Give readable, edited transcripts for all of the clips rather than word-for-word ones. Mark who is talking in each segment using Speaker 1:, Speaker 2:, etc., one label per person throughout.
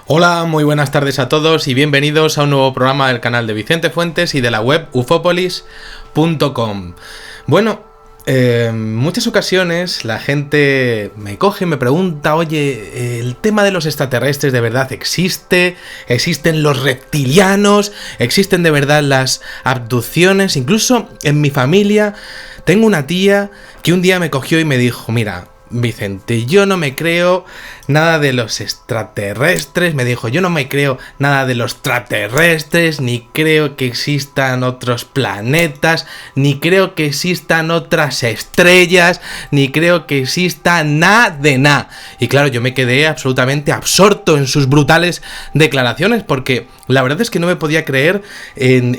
Speaker 1: Hola, muy buenas tardes a todos y bienvenidos a un nuevo programa del canal de Vicente Fuentes y de la web ufopolis.com. Bueno, en muchas ocasiones la gente me coge y me pregunta, oye, ¿el tema de los extraterrestres de verdad existe? ¿Existen los reptilianos? ¿Existen de verdad las abducciones? Incluso en mi familia tengo una tía que un día me cogió y me dijo, mira, Vicente, yo no me creo nada de los extraterrestres, me dijo, yo no me creo nada de los extraterrestres, ni creo que existan otros planetas, ni creo que existan otras estrellas, ni creo que exista nada de nada. Y claro, yo me quedé absolutamente absorto en sus brutales declaraciones, porque la verdad es que no me podía creer en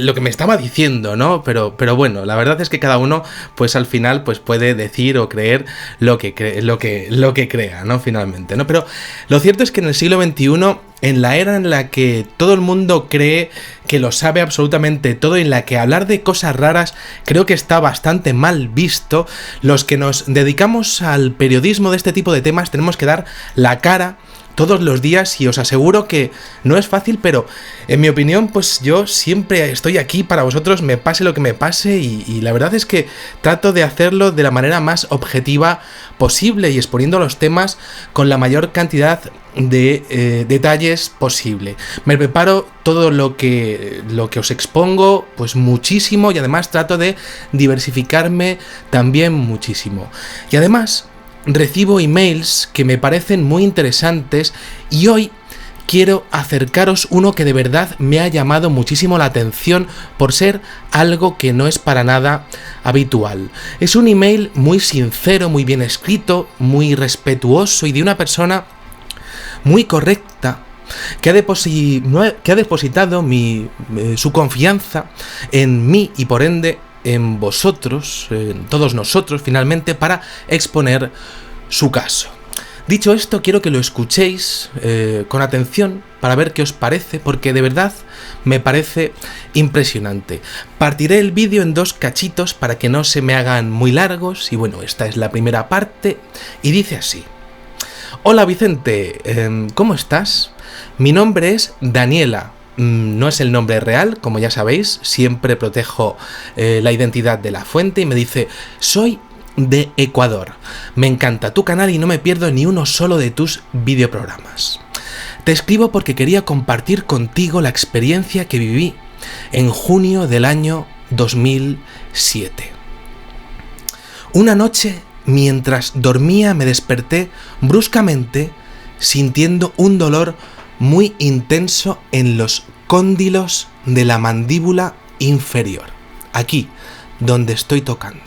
Speaker 1: lo que me estaba diciendo, ¿no? Pero bueno, la verdad es que cada uno, pues al final, pues puede decir o creer lo que crea, ¿no? Finalmente, ¿no? Pero lo cierto es que en el siglo XXI, en la era en la que todo el mundo cree que lo sabe absolutamente todo y en la que hablar de cosas raras creo que está bastante mal visto, los que nos dedicamos al periodismo de este tipo de temas tenemos que dar la cara todos los días y os aseguro que no es fácil, pero en mi opinión, pues yo siempre estoy aquí para vosotros, me pase lo que me pase y la verdad es que trato de hacerlo de la manera más objetiva posible y exponiendo los temas con la mayor cantidad de detalles posible. Me preparo todo lo que os expongo, pues muchísimo, y además trato de diversificarme también muchísimo. Y además recibo emails que me parecen muy interesantes y hoy quiero acercaros uno que de verdad me ha llamado muchísimo la atención por ser algo que no es para nada habitual. Es un email muy sincero, muy bien escrito, muy respetuoso y de una persona muy correcta que ha depositado su confianza en mí y por ende en vosotros, en todos nosotros finalmente, para exponer su caso. Dicho esto, quiero que lo escuchéis con atención para ver qué os parece, porque de verdad me parece impresionante. Partiré el vídeo en dos cachitos para que no se me hagan muy largos y bueno, esta es la primera parte y dice así. Hola Vicente, ¿cómo estás? Mi nombre es Daniela. No es el nombre real, como ya sabéis, siempre protejo la identidad de la fuente y me dice, soy de Ecuador, me encanta tu canal y no me pierdo ni uno solo de tus videoprogramas. Te escribo porque quería compartir contigo la experiencia que viví en junio del año 2007. Una noche, mientras dormía, me desperté bruscamente sintiendo un dolor muy intenso en los cóndilos de la mandíbula inferior, aquí, donde estoy tocando.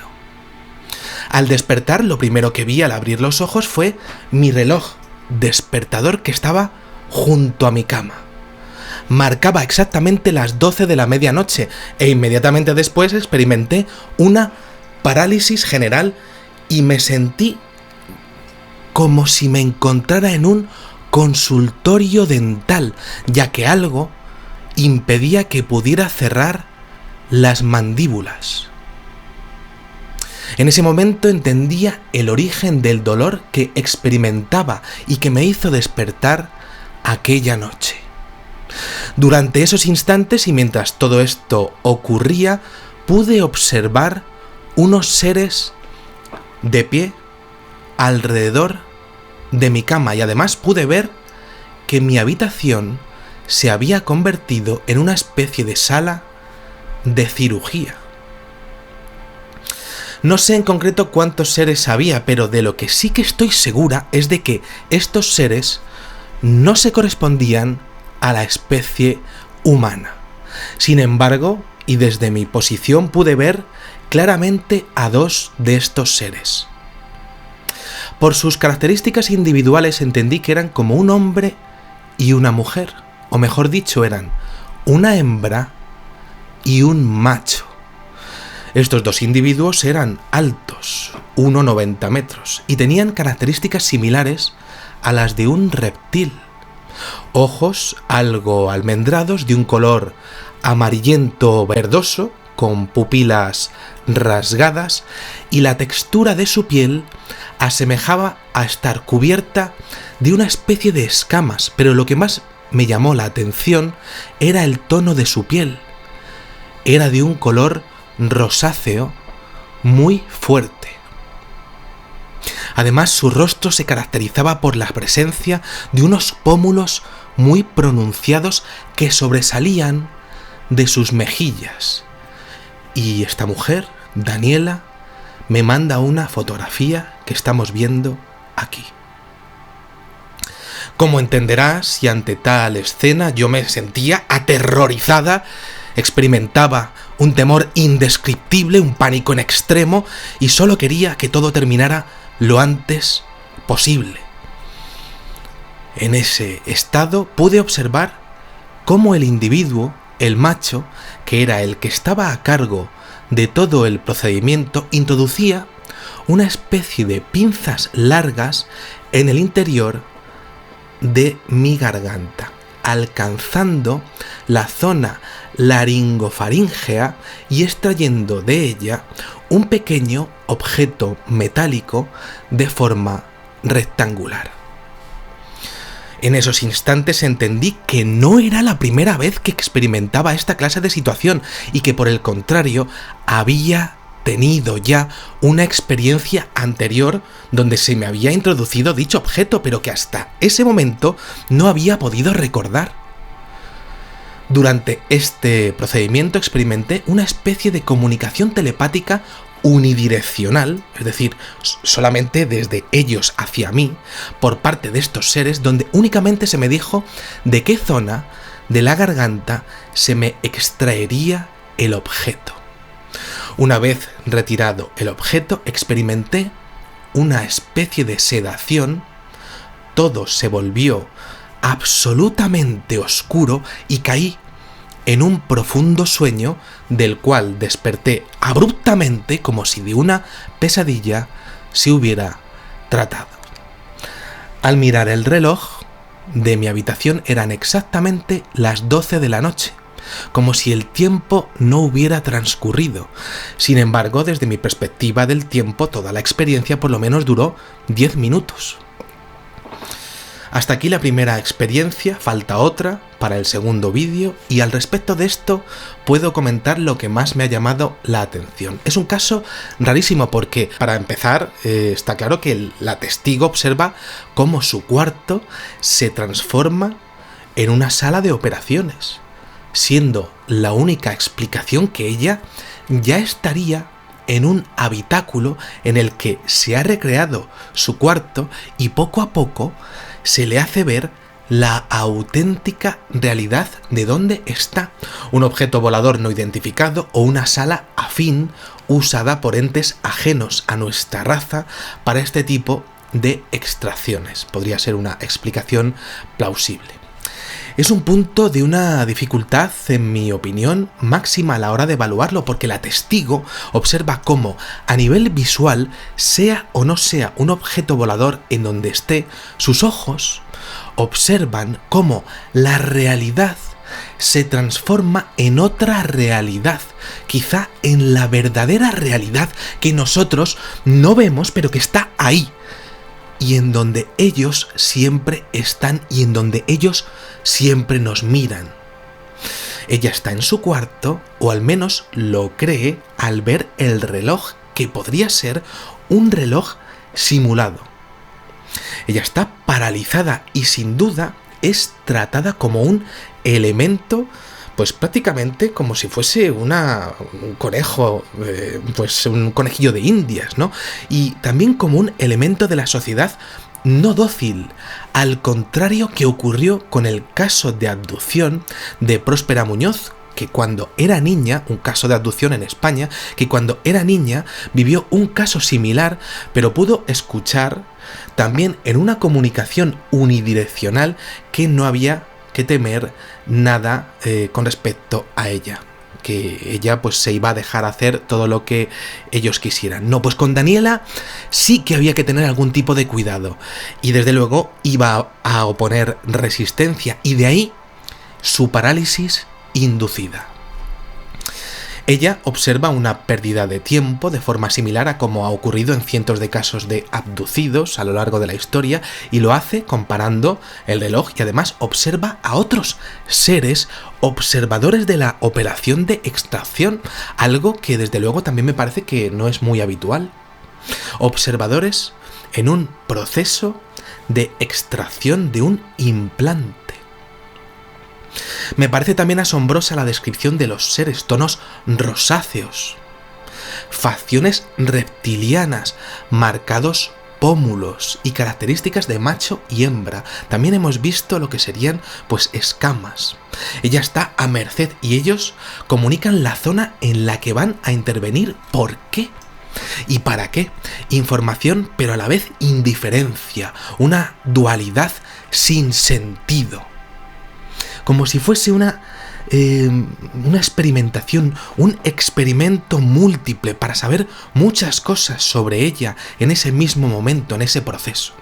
Speaker 1: Al despertar, lo primero que vi al abrir los ojos fue mi reloj despertador que estaba junto a mi cama. Marcaba exactamente las 12 de la medianoche e inmediatamente después experimenté una parálisis general y me sentí como si me encontrara en un consultorio dental, ya que algo impedía que pudiera cerrar las mandíbulas. En ese momento entendía el origen del dolor que experimentaba y que me hizo despertar aquella noche. Durante esos instantes y mientras todo esto ocurría, pude observar unos seres de pie alrededor de mi cama y además pude ver que mi habitación se había convertido en una especie de sala de cirugía. No sé en concreto cuántos seres había, pero de lo que sí que estoy segura es de que estos seres no se correspondían a la especie humana. Sin embargo, y desde mi posición pude ver claramente a dos de estos seres. Por sus características individuales entendí que eran como un hombre y una mujer, o mejor dicho, eran una hembra y un macho. Estos dos individuos eran altos, 1,90 metros, y tenían características similares a las de un reptil. Ojos algo almendrados, de un color amarillento verdoso, con pupilas rasgadas, y la textura de su piel asemejaba a estar cubierta de una especie de escamas, pero lo que más me llamó la atención era el tono de su piel. Era de un color rosáceo muy fuerte. Además, su rostro se caracterizaba por la presencia de unos pómulos muy pronunciados que sobresalían de sus mejillas. Y esta mujer, Daniela, me manda una fotografía que estamos viendo aquí. Como entenderás, y ante tal escena yo me sentía aterrorizada, experimentaba un temor indescriptible, un pánico en extremo, y solo quería que todo terminara lo antes posible. En ese estado pude observar cómo el individuo, el macho, que era el que estaba a cargo de todo el procedimiento, introducía una especie de pinzas largas en el interior de mi garganta, alcanzando la zona laringofaríngea y extrayendo de ella un pequeño objeto metálico de forma rectangular. En esos instantes entendí que no era la primera vez que experimentaba esta clase de situación y que por el contrario había tenido ya una experiencia anterior donde se me había introducido dicho objeto, pero que hasta ese momento no había podido recordar. Durante este procedimiento experimenté una especie de comunicación telepática unidireccional, es decir, solamente desde ellos hacia mí, por parte de estos seres, donde únicamente se me dijo de qué zona de la garganta se me extraería el objeto. Una vez retirado el objeto, experimenté una especie de sedación, todo se volvió absolutamente oscuro y caí en un profundo sueño del cual desperté abruptamente como si de una pesadilla se hubiera tratado. Al mirar el reloj de mi habitación eran exactamente las 12 de la noche, como si el tiempo no hubiera transcurrido. Sin embargo, desde mi perspectiva del tiempo, toda la experiencia por lo menos duró 10 minutos. Hasta aquí la primera experiencia, falta otra para el segundo vídeo, y al respecto de esto puedo comentar lo que más me ha llamado la atención. Es un caso rarísimo porque, para empezar, está claro que la testigo observa cómo su cuarto se transforma en una sala de operaciones, siendo la única explicación que ella ya estaría en un habitáculo en el que se ha recreado su cuarto y poco a poco se le hace ver la auténtica realidad de dónde está un objeto volador no identificado o una sala afín usada por entes ajenos a nuestra raza para este tipo de extracciones. Podría ser una explicación plausible. Es un punto de una dificultad, en mi opinión, máxima a la hora de evaluarlo, porque la testigo observa cómo, a nivel visual, sea o no sea un objeto volador en donde esté, sus ojos observan cómo la realidad se transforma en otra realidad, quizá en la verdadera realidad que nosotros no vemos, pero que está ahí, y en donde ellos siempre están y en donde ellos siempre nos miran. Ella está en su cuarto, o al menos lo cree al ver el reloj, que podría ser un reloj simulado. Ella está paralizada y sin duda es tratada como un elemento, pues prácticamente como si fuese un conejo, pues un conejillo de Indias, ¿no? Y también como un elemento de la sociedad no dócil, al contrario que ocurrió con el caso de abducción de Próspera Muñoz, que cuando era niña, un caso de abducción en España, que cuando era niña vivió un caso similar, pero pudo escuchar también en una comunicación unidireccional que no había que temer nada con respecto a ella, que ella pues se iba a dejar hacer todo lo que ellos quisieran. No, pues con Daniela sí que había que tener algún tipo de cuidado y desde luego iba a oponer resistencia, y de ahí su parálisis inducida. Ella observa una pérdida de tiempo de forma similar a como ha ocurrido en cientos de casos de abducidos a lo largo de la historia, y lo hace comparando el reloj, y además observa a otros seres observadores de la operación de extracción, algo que desde luego también me parece que no es muy habitual. Observadores en un proceso de extracción de un implante. Me parece también asombrosa la descripción de los seres, tonos rosáceos, facciones reptilianas, marcados pómulos y características de macho y hembra. También hemos visto lo que serían, pues, escamas. Ella está a merced y ellos comunican la zona en la que van a intervenir. ¿Por qué? ¿Y para qué? Información, pero a la vez indiferencia, una dualidad sin sentido. Como si fuese una experimentación, un experimento múltiple para saber muchas cosas sobre ella en ese mismo momento, en ese proceso.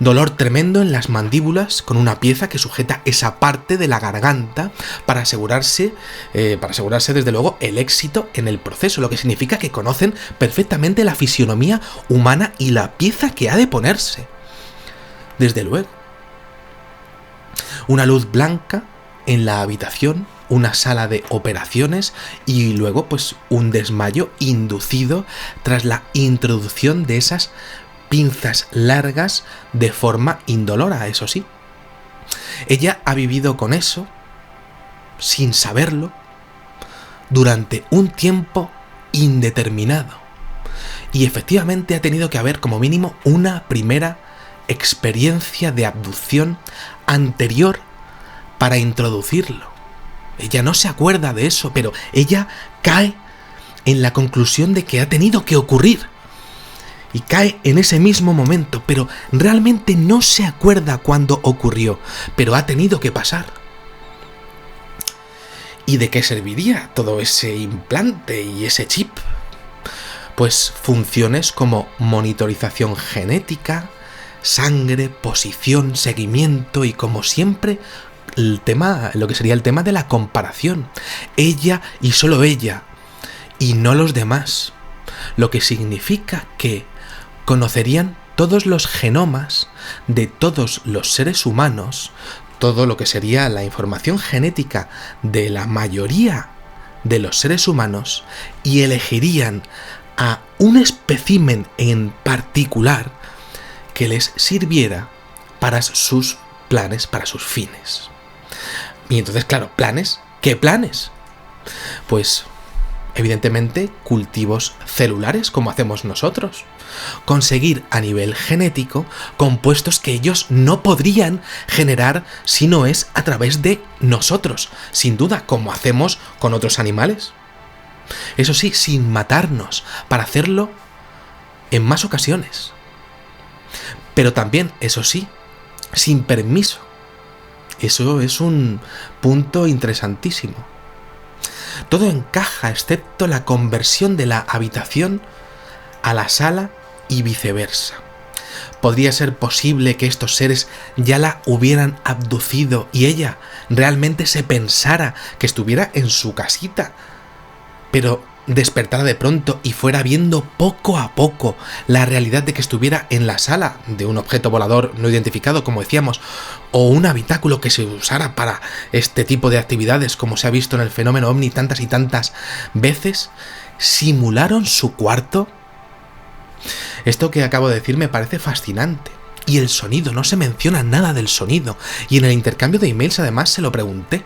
Speaker 1: Dolor tremendo en las mandíbulas, con una pieza que sujeta esa parte de la garganta para asegurarse desde luego el éxito en el proceso, lo que significa que conocen perfectamente la fisionomía humana y la pieza que ha de ponerse. Desde luego. Una luz blanca en la habitación, una sala de operaciones y luego pues un desmayo inducido tras la introducción de esas pinzas largas de forma indolora, eso sí. Ella ha vivido con eso, sin saberlo, durante un tiempo indeterminado. Y efectivamente ha tenido que haber como mínimo una primera experiencia de abducción anterior para introducirlo. Ella no se acuerda de eso, pero ella cae en la conclusión de que ha tenido que ocurrir. Y cae en ese mismo momento, pero realmente no se acuerda cuándo ocurrió, pero ha tenido que pasar. ¿Y de qué serviría todo ese implante y ese chip? Pues funciones como monitorización genética, sangre, posición, seguimiento y, como siempre, lo que sería el tema de la comparación. Ella y solo ella, y no los demás. Lo que significa que conocerían todos los genomas de todos los seres humanos, todo lo que sería la información genética de la mayoría de los seres humanos, y elegirían a un espécimen en particular que les sirviera para sus planes, para sus fines. Y entonces, claro, ¿planes? ¿Qué planes? Pues, evidentemente, cultivos celulares, como hacemos nosotros. Conseguir a nivel genético compuestos que ellos no podrían generar si no es a través de nosotros, sin duda, como hacemos con otros animales. Eso sí, sin matarnos, para hacerlo en más ocasiones. Pero también, eso sí, sin permiso. Eso es un punto interesantísimo. Todo encaja excepto la conversión de la habitación a la sala y viceversa. ¿Podría ser posible que estos seres ya la hubieran abducido y ella realmente se pensara que estuviera en su casita, pero despertara de pronto y fuera viendo poco a poco la realidad de que estuviera en la sala de un objeto volador no identificado, como decíamos, o un habitáculo que se usara para este tipo de actividades, como se ha visto en el fenómeno OVNI tantas y tantas veces? ¿Simularon su cuarto? Esto que acabo de decir me parece fascinante. Y el sonido, no se menciona nada del sonido. Y en el intercambio de emails además se lo pregunté.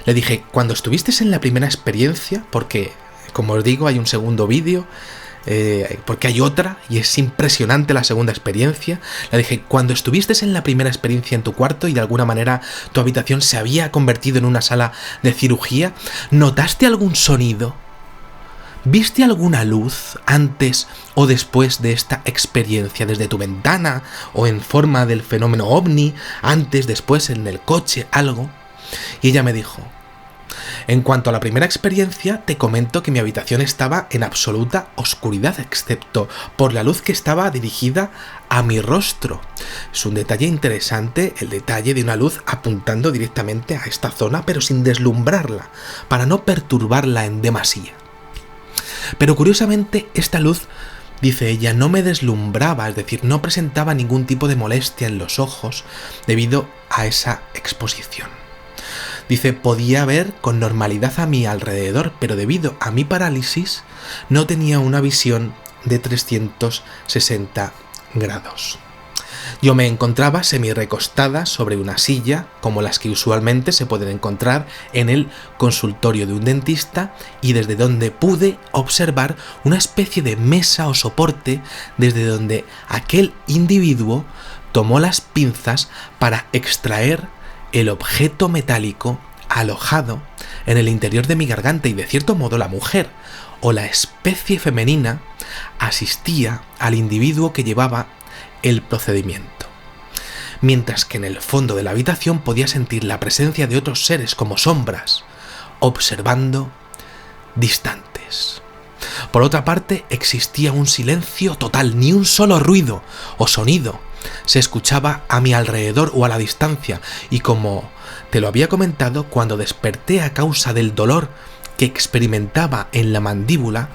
Speaker 1: Le dije, cuando estuviste en la primera experiencia, porque, como os digo, hay un segundo vídeo, porque hay otra, y es impresionante la segunda experiencia, le dije, cuando estuviste en la primera experiencia en tu cuarto y de alguna manera tu habitación se había convertido en una sala de cirugía, ¿notaste algún sonido? ¿Viste alguna luz antes o después de esta experiencia, desde tu ventana o en forma del fenómeno OVNI, antes, después, en el coche, algo? Y ella me dijo, En cuanto a la primera experiencia, te comento que mi habitación estaba en absoluta oscuridad, excepto por la luz que estaba dirigida a mi rostro. Es un detalle interesante, el detalle de una luz apuntando directamente a esta zona, pero sin deslumbrarla, para no perturbarla en demasía. Pero curiosamente, esta luz, dice ella, no me deslumbraba, es decir, no presentaba ningún tipo de molestia en los ojos debido a esa exposición. Dice, podía ver con normalidad a mi alrededor, pero debido a mi parálisis no tenía una visión de 360 grados. Yo me encontraba semi-recostada sobre una silla, como las que usualmente se pueden encontrar en el consultorio de un dentista, y desde donde pude observar una especie de mesa o soporte desde donde aquel individuo tomó las pinzas para extraer el objeto metálico alojado en el interior de mi garganta, y de cierto modo la mujer o la especie femenina asistía al individuo que llevaba el procedimiento, mientras que en el fondo de la habitación podía sentir la presencia de otros seres como sombras, observando distantes. Por otra parte, existía un silencio total, ni un solo ruido o sonido se escuchaba a mi alrededor o a la distancia, y como te lo había comentado, cuando desperté a causa del dolor que experimentaba en la mandíbula,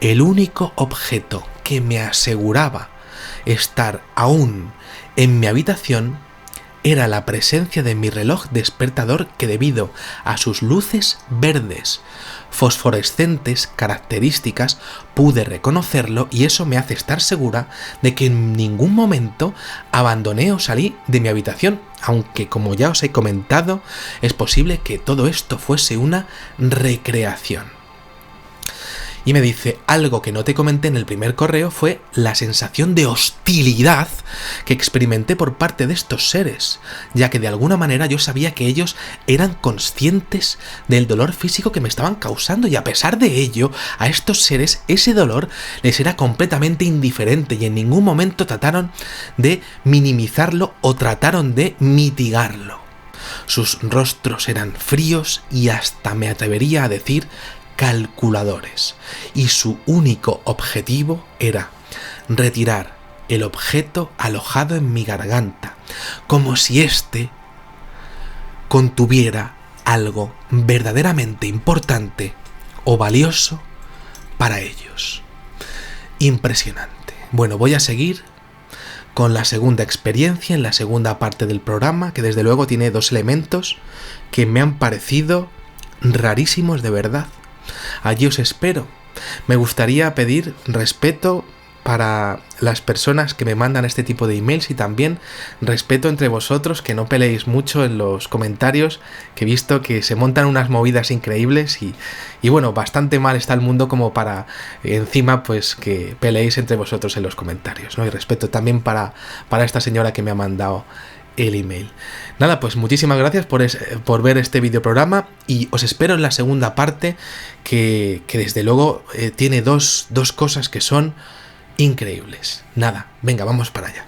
Speaker 1: el único objeto que me aseguraba estar aún en mi habitación era la presencia de mi reloj despertador, que debido a sus luces verdes fosforescentes características pude reconocerlo, y eso me hace estar segura de que en ningún momento abandoné o salí de mi habitación, aunque, como ya os he comentado, es posible que todo esto fuese una recreación. Y me dice, algo que no te comenté en el primer correo fue la sensación de hostilidad que experimenté por parte de estos seres, ya que de alguna manera yo sabía que ellos eran conscientes del dolor físico que me estaban causando, y a pesar de ello, a estos seres ese dolor les era completamente indiferente, y en ningún momento trataron de minimizarlo o trataron de mitigarlo. Sus rostros eran fríos y hasta me atrevería a decir calculadores, y su único objetivo era retirar el objeto alojado en mi garganta, como si éste contuviera algo verdaderamente importante o valioso para ellos. Impresionante. Bueno, voy a seguir con la segunda experiencia en la segunda parte del programa, que desde luego tiene dos elementos que me han parecido rarísimos de verdad. Allí os espero. Me gustaría pedir respeto para las personas que me mandan este tipo de emails, y también respeto entre vosotros, que no peleéis mucho en los comentarios, que he visto que se montan unas movidas increíbles y bueno, bastante mal está el mundo como para encima pues que peleéis entre vosotros en los comentarios, ¿no? Y respeto también para esta señora que me ha mandado el email. Nada, pues muchísimas gracias por ver este videoprograma, y os espero en la segunda parte, que desde luego tiene dos cosas que son increíbles. Nada, venga, vamos para allá.